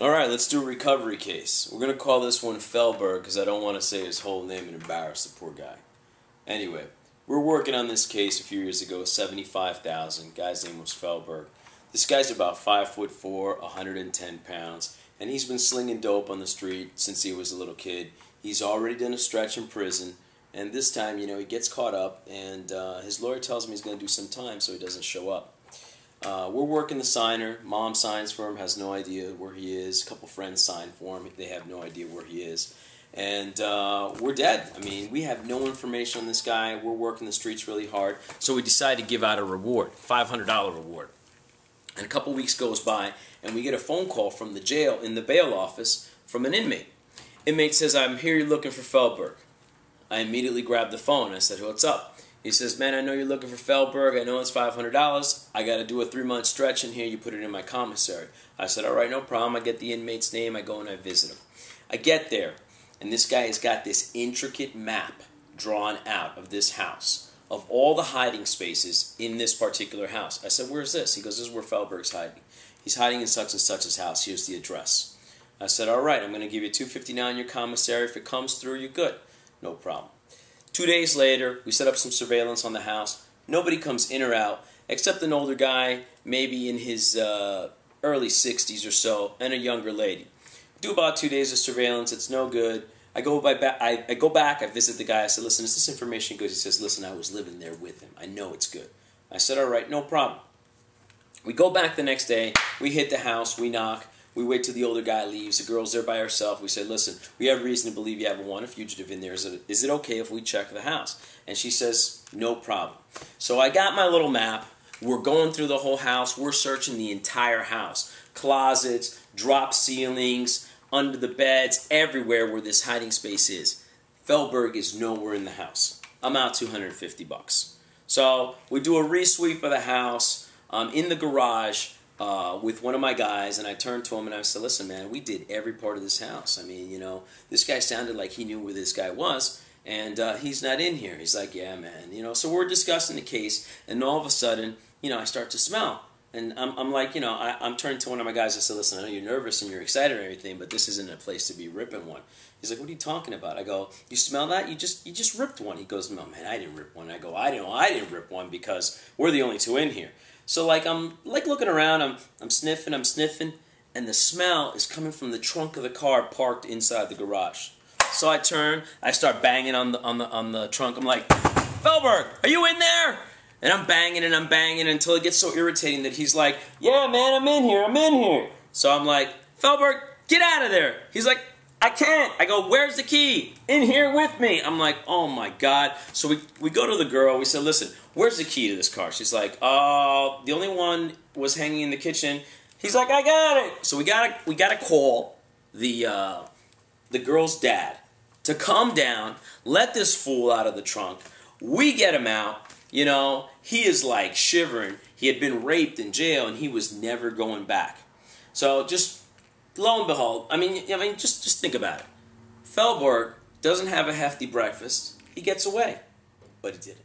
Alright, let's do a recovery case. We're going to call this one Feldberg because I don't want to say his whole name and embarrass the poor guy. Anyway, we're working on this case a few years ago, $75,000. Guy's name was Feldberg. This guy's about 5'4", 110 pounds, and he's been slinging dope on the street since he was a little kid. He's already done a stretch in prison, and this time, he gets caught up, and his lawyer tells him he's going to do some time so he doesn't show up. We're working the signer. Mom signs for him, has no idea where he is. A couple friends sign for him. They have no idea where he is. And we're dead. I mean, we have no information on this guy. We're working the streets really hard. So we decide to give out a reward, $500 reward. And a couple weeks goes by, and we get a phone call from the jail, in the bail office, from an inmate. Inmate says, "I'm here, you're looking for Feldberg." I immediately grabbed the phone. I said, "What's up?" He says, "Man, I know you're looking for Feldberg. I know it's $500. I got to do a 3-month stretch in here. You put it in my commissary." I said, "All right, no problem." I get the inmate's name. I go and I visit him. I get there, and this guy has got this intricate map drawn out of this house, of all the hiding spaces in this particular house. I said, "Where's this?" He goes, "This is where Feldberg's hiding. He's hiding in such and such's house. Here's the address." I said, "All right, I'm going to give you $259 in your commissary. If it comes through, you're good." No problem. 2 days later, we set up some surveillance on the house. Nobody comes in or out, except an older guy, maybe in his early 60s or so, and a younger lady. Do about 2 days of surveillance. It's no good. I go back, I visit the guy. I said, "Listen, is this information good?" He says, "Listen, I was living there with him. I know it's good." I said, "All right, no problem." We go back the next day. We hit the house. We knock. We wait till the older guy leaves. The girl's there by herself. We say, "Listen, we have reason to believe you have a wanted fugitive in there. Is it okay if we check the house?" And she says, "No problem." So I got my little map. We're going through the whole house. We're searching the entire house. Closets, drop ceilings, under the beds, everywhere where this hiding space is. Feldberg is nowhere in the house. I'm out $250. So we do a re-sweep of the house in the garage with one of my guys, and I turned to him and I said, "Listen, man, we did every part of this house. I mean, this guy sounded like he knew where this guy was, and he's not in here." He's like, "Yeah, man." So we're discussing the case, and all of a sudden, I start to smell. And I'm like, I'm turning to one of my guys. I said, "Listen, I know you're nervous and you're excited and everything, but this isn't a place to be ripping one." He's like, "What are you talking about?" I go, "You smell that? You just ripped one." He goes, "No, man, I didn't rip one." I go, I didn't rip one because we're the only two in here." So I'm looking around, I'm sniffing, and the smell is coming from the trunk of the car parked inside the garage. So I turn, I start banging on the trunk. I'm like, "Feldberg, are you in there?" And I'm banging until it gets so irritating that he's like, "Yeah, man, I'm in here. So I'm like, "Feldberg, get out of there." He's like, "I can't." I go, "Where's the key?" "In here with me." I'm like, oh my God. So we go to the girl. We said, "Listen, where's the key to this car?" She's like, "The only one was hanging in the kitchen." He's like, "I got it." So we gotta call the girl's dad to come down, let this fool out of the trunk. We get him out. He is like shivering. He had been raped in jail, and he was never going back. So just lo and behold, I mean, just think about it. Feldberg doesn't have a hefty breakfast. He gets away, but he did it.